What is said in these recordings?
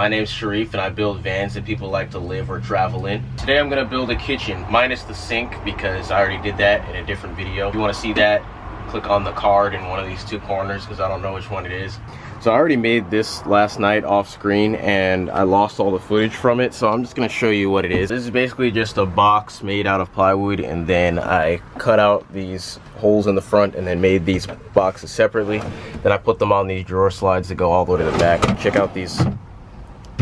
My name's Sharif and I build vans that people like to live or travel in. Today I'm gonna build a kitchen, minus the sink because I already did that in a different video. If you wanna see that, click on the card in one of these two corners because I don't know which one it is. So I already made this last night off screen and I lost all the footage from it, so I'm just gonna show you what it is. This is basically just a box made out of plywood, and then I cut out these holes in the front and then made these boxes separately. Then I put them on these drawer slides that go all the way to the back. Check out these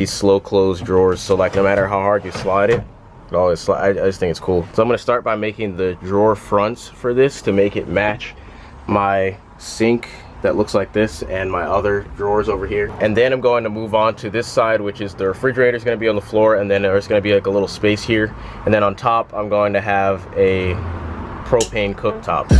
slow close drawers, so like no matter how hard you slide it, I just think it's cool. So I'm gonna start by making the drawer fronts for this to make it match my sink that looks like this and my other drawers over here. And then I'm going to move on to this side, which is the refrigerator is going to be on the floor, and then there's going to be like a little space here, and then on top I'm going to have a propane cooktop.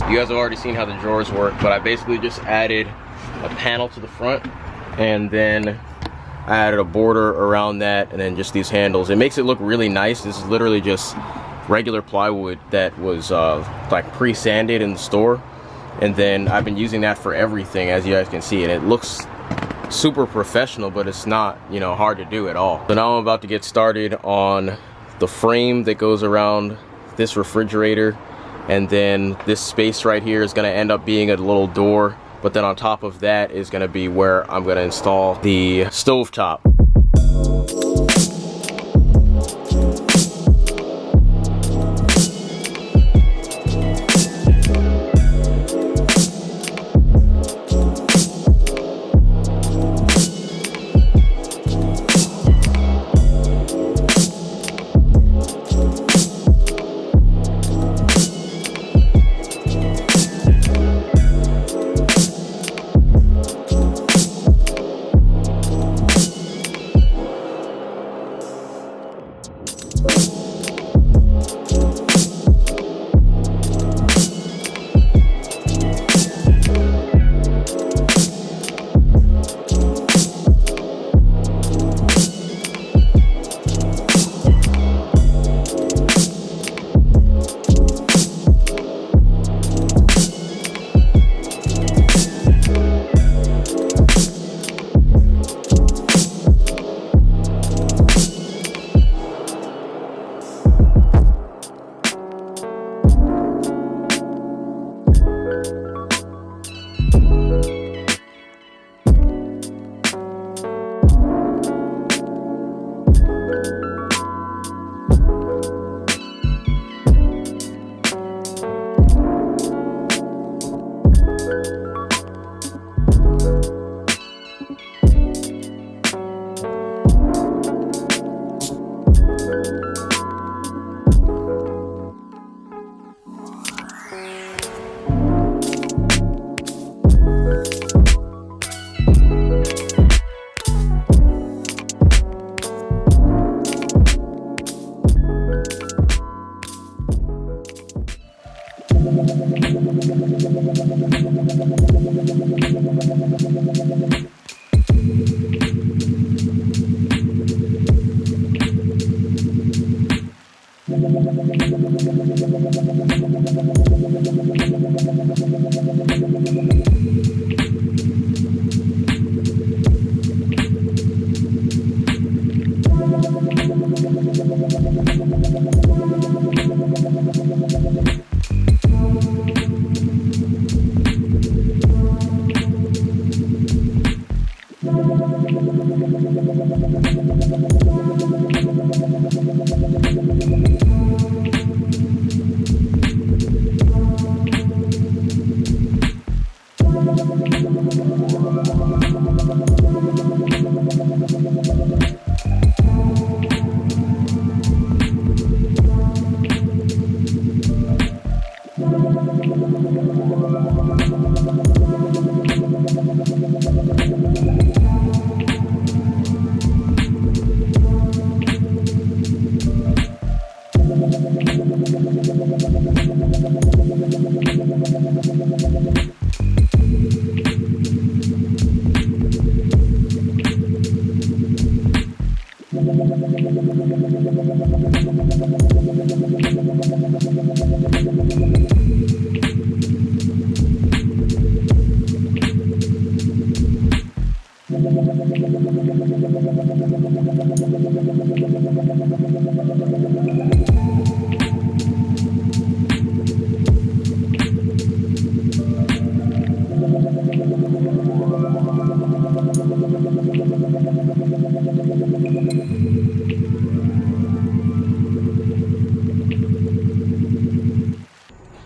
You guys have already seen how the drawers work, but I basically just added a panel to the front, and then I added a border around that, and then just these handles. It makes it look really nice. This is literally just regular plywood that was like pre-sanded in the store, and then I've been using that for everything, as you guys can see, and it looks super professional, but it's not, you know, hard to do at all. So now I'm about to get started on the frame that goes around this refrigerator. And then this space right here is going to end up being a little door, but then on top of that is going to be where I'm going to install the stovetop.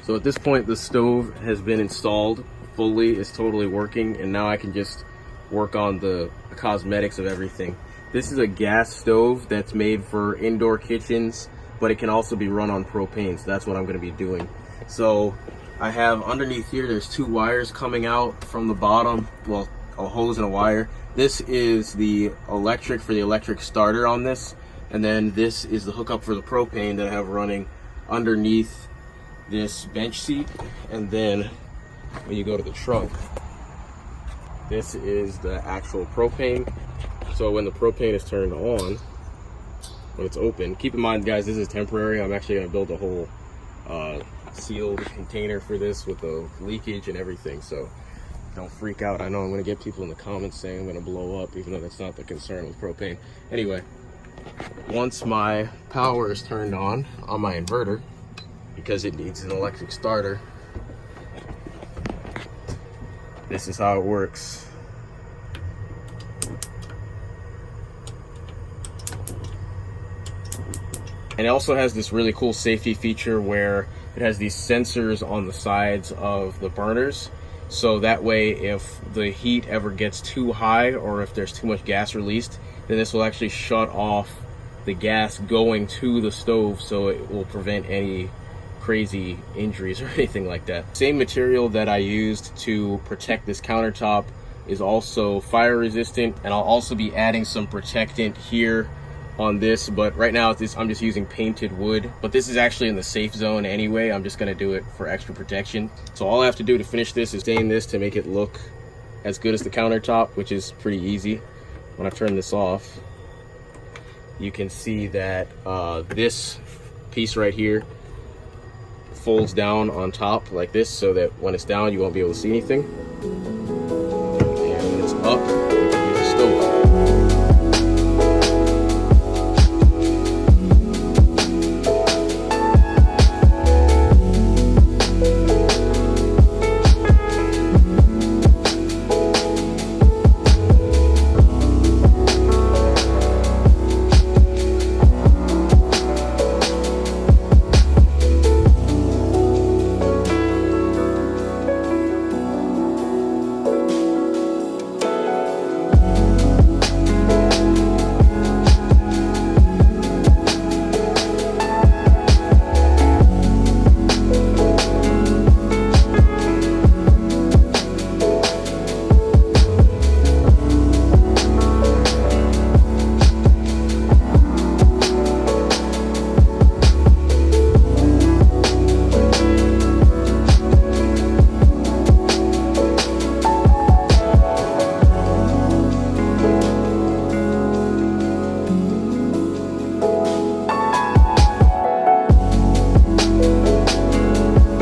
So at this point, the stove has been installed fully, it's totally working, and now I can just work on the cosmetics of everything. This is a gas stove that's made for indoor kitchens, but it can also be run on propane, so that's what I'm going to be doing. So I have underneath here, there's two wires coming out from the bottom, well, a hose and a wire. This is the electric for the electric starter on this, and then this is the hookup for the propane that I have running underneath this bench seat. And then when you go to the trunk, this is the actual propane. So when the propane is turned on, when it's open, keep in mind guys, this is temporary. I'm actually going to build a whole sealed container for this with the leakage and everything, so don't freak out. I know I'm going to get people in the comments saying I'm going to blow up, even though that's not the concern with propane. Anyway, once my power is turned on my inverter, because it needs an electric starter, this is how it works. And it also has this really cool safety feature where it has these sensors on the sides of the burners, so that way if the heat ever gets too high or if there's too much gas released, then this will actually shut off the gas going to the stove, so it will prevent any crazy injuries or anything like that. Same material that I used to protect this countertop is also fire resistant, and I'll also be adding some protectant here on this, but right now I'm just using painted wood, but this is actually in the safe zone anyway. I'm just going to do it for extra protection. So all I have to do to finish this is stain this to make it look as good as the countertop, which is pretty easy. When I turn this off, you can see that this piece right here folds down on top like this, so that when it's down you won't be able to see anything, and when it's up